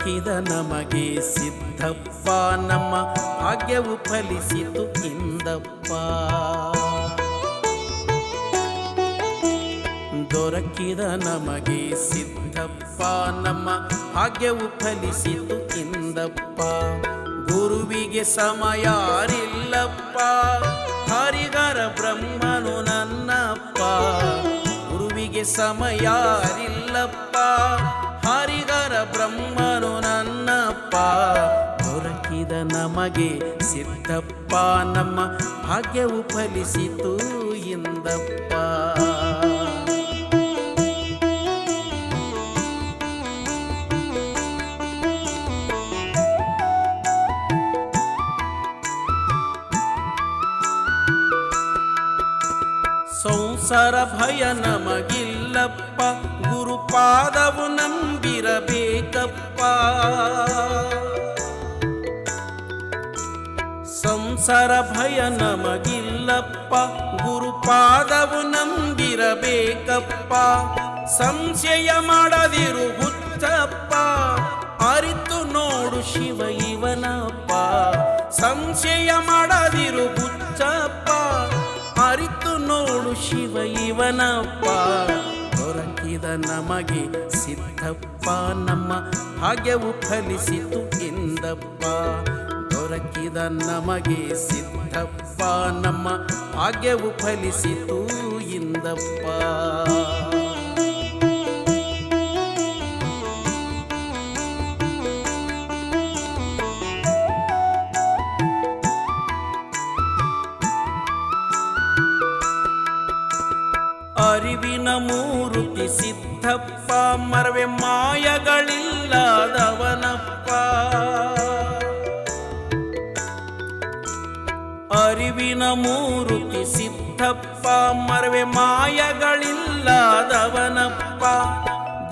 ದೊರಕಿದ ನಮಗೆ ಸಿದ್ಧಪ್ಪ, ನಮ್ಮ ಭಾಗ್ಯವು ಫಲಿಸಿತು ಇಂದಪ್ಪ. ದೊರಕಿದ ನಮಗೆ ಸಿದ್ಧಪ್ಪ, ನಮ್ಮ ಭಾಗ್ಯವು ಫಲಿಸಿತು ಇಂದಪ್ಪ. ಗುರುವಿಗೆ ಸಮಯಾರಿಲ್ಲಪ್ಪ, ಹರಿಹರ ಬ್ರಹ್ಮನು ನನ್ನಪ್ಪ. ಗುರುವಿಗೆ ಸಮಯಾರಿಲ್ಲಪ್ಪ, ಹರಿಹರ ಬ್ರಹ್ಮನು ನನ್ನಪ್ಪ. ದೊರಕಿದ ನಮಗೆ ಸಿದ್ಧಪ್ಪ, ನಮ್ಮ ಭಾಗ್ಯವು ಫಲಿಸಿತು ಇಂದಪ್ಪ. ಸಂಸಾರ ಭಯ ನಮಗಿಲ್ಲಪ್ಪ, ಗುರುಪಾದವು ನಂಬಿರಬೇಕಪ್ಪ. ಸಂಸಾರ ಭಯ ನಮಗಿಲ್ಲಪ್ಪ, ಗುರುಪಾದವು ನಂಬಿರಬೇಕಪ್ಪ. ಸಂಶಯ ಮಾಡದಿರು ಹುಚ್ಚಪ್ಪ, ಅರಿತು ನೋಡು ಶಿವ ಇವನಪ್ಪ. ಸಂಶಯ ಮಾಡದಿರು ಹುಚ್ಚಪ್ಪ, ಅರಿತು ನೋಡು ಶಿವ ಇವನಪ್ಪ. ದೊರಕಿದ ನಮಗೆ ಸಿದ್ಧಪ್ಪ, ನಮ್ಮ ಭಾಗ್ಯವು ಫಲಿಸಿತು ಇಂದಪ್ಪ. ದೊರಕಿದ ನಮಗೆ ಸಿದ್ಧಪ್ಪ, ನಮ್ಮ ಭಾಗ್ಯವು ಫಲಿಸಿತು ಇಂದಪ್ಪ. ಅರಿವಿನ ಮೂರುತಿ ಸಿದ್ಧಪ್ಪ, ಮರವೆ ಮಾಯಗಳಿಲ್ಲದವನಪ್ಪ. ಅರಿವಿನ ಮೂರುತಿ ಸಿದ್ಧಪ್ಪ, ಮರವೆ ಮಾಯಗಳಿಲ್ಲದವನಪ್ಪ.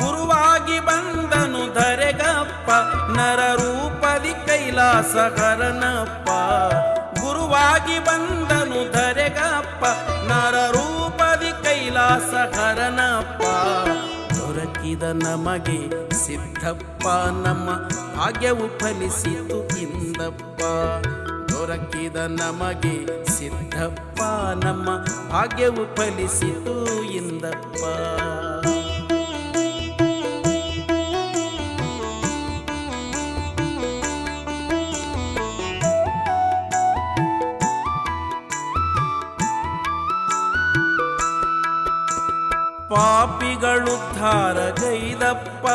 ಗುರುವಾಗಿ ಬಂದನು ಧರೆಗಪ್ಪ, ನರರೂಪದಿ ಕೈಲಾಸಹರನಪ್ಪ. ಗುರುವಾಗಿ ಬಂದನು ಧರೆಗಪ್ಪ, ನರರೂಪದಿ ಕೈಲಾಸಹರನಪ್ಪ. ದೊರಕಿದ ನಮಗೆ ಸಿದ್ಧಪ್ಪ, ನಮ್ಮ ಭಾಗ್ಯವು ಫಲಿಸಿತು ಇಂದಪ್ಪ. ದೊರಕಿದ ನಮಗೆ ಸಿದ್ಧಪ್ಪ, ನಮ್ಮ ಭಾಗ್ಯವು ಫಲಿಸಿತು ಇಂದಪ್ಪ. ಪಾಪಿಗಳುದ್ಧಾರಗೈದಪ್ಪ,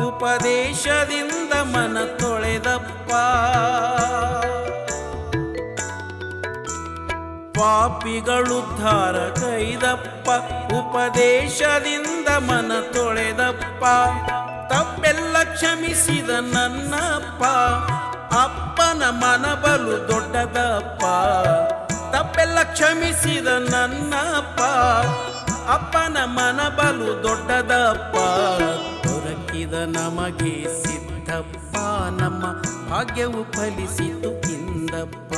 ಉಪದೇಶದಿಂದ ಮನ ತೊಳೆದಪ್ಪ. ಪಾಪಿಗಳುದ್ಧಾರಗೈದಪ್ಪ, ಉಪದೇಶದಿಂದ ಮನ ತೊಳೆದಪ್ಪ. ತಪ್ಪೆಲ್ಲ ಕ್ಷಮಿಸಿದ ನನ್ನಪ್ಪ, ಅಪ್ಪನ ಮನ ಬಲು ದೊಡ್ಡದಪ್ಪ. ತಪ್ಪೆಲ್ಲ ಕ್ಷಮಿಸಿದ ನನ್ನಪ್ಪ, ಅಪ್ಪನ ಮನ ಬಲು ದೊಡ್ಡದಪ್ಪ. ದೊರಕಿದ ನಮಗೆ ಸಿದ್ಧಪ್ಪ, ನಮ್ಮ ಭಾಗ್ಯವು ಫಲಿಸಿತು ಇಂದಪ್ಪ.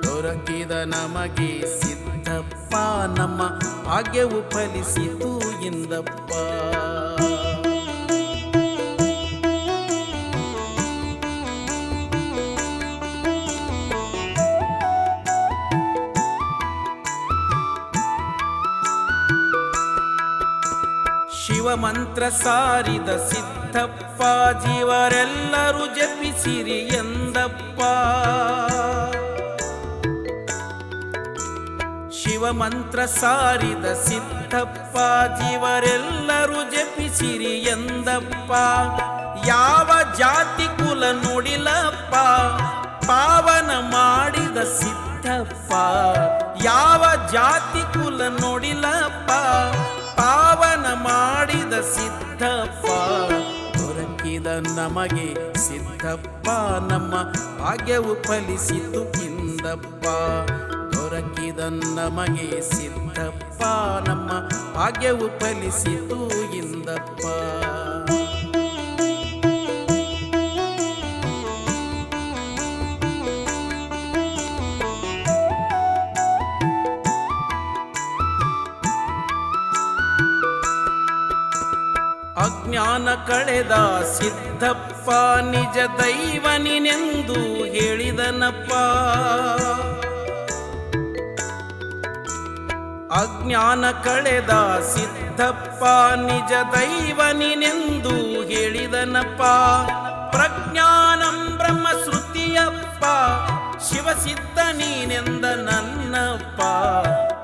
ದೊರಕಿದ ನಮಗೆ ಸಿದ್ಧಪ್ಪ, ನಮ್ಮ ಭಾಗ್ಯವು ಫಲಿಸಿತು ಇಂದಪ್ಪ. ಶಿವಮಂತ್ರ ಸಾರಿದ ಸಿದ್ಧಪ್ಪ, ಜೀವರೆಲ್ಲರೂ ಜಪಿಸಿರಿ ಎಂದಪ್ಪ. ಶಿವಮಂತ್ರ ಸಾರಿದ ಸಿದ್ಧಪ್ಪ, ಜೀವರೆಲ್ಲರೂ ಜಪಿಸಿರಿ ಎಂದಪ್ಪ. ಯಾವ ಜಾತಿ ಕುಲ ನೋಡಿಲಪ್ಪ, ಪಾವನ ಮಾಡಿದ ಸಿದ್ಧಪ್ಪ. ಯಾವ ಜಾತಿ ಕುಲ ನೋಡಿಲಪ್ಪ, ಪಾವನ ಮಾಡಿದ ಸಿದ್ಧಪ್ಪ. ದೊರಕಿದ ನಮಗೆ ಸಿದ್ಧಪ್ಪ, ನಮ್ಮ ಭಾಗ್ಯವು ಫಲಿಸಿತು ಇಂದಪ್ಪ. ದೊರಕಿದ ನಮಗೆ ಸಿದ್ಧಪ್ಪ, ನಮ್ಮ ಭಾಗ್ಯವು ಫಲಿಸಿತು ಇಂದಪ್ಪ. ಅಜ್ಞಾನ ಕಳೆದ ಸಿದ್ಧಪ್ಪ, ಸಿದ್ಧಪ್ಪ ನಿಜ ದೈವ ನೀನೆಂದು ಹೇಳಿದನಪ್ಪ. ಅಜ್ಞಾನ ಕಳೆದ ಸಿದ್ಧಪ್ಪ ನಿಜ ದೈವ ನೀನೆಂದು ಹೇಳಿದನಪ್ಪ. ಪ್ರಜ್ಞಾನಂ ಬ್ರಹ್ಮ ಶ್ರುತಿಯಪ್ಪ ಶಿವಸಿದ್ಧ ನೀನೆಂದ ನನ್ನಪ್ಪ.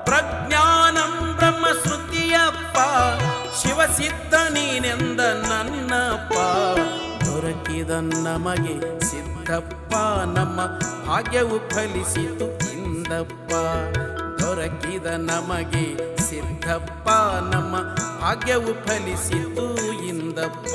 ಪ್ರಜ್ಞಾನಂ ಬ್ರಹ್ಮ ಶ್ರುತಿಯಪ್ಪ ಶಿವಸಿದ್ಧ ನೀನೆಂದ ನನ್ನಪ್ಪ. ದೊರಕಿದ ನಮಗೆ ಸಿದ್ಧಪ್ಪ ನಮ್ಮ ಭಾಗ್ಯವು ಫಲಿಸಿತು ಇಂದಪ್ಪ. ದೊರಕಿದ ನಮಗೆ ಸಿದ್ಧಪ್ಪ ನಮ್ಮ ಭಾಗ್ಯವು ಫಲಿಸಿತು ಇಂದಪ್ಪ.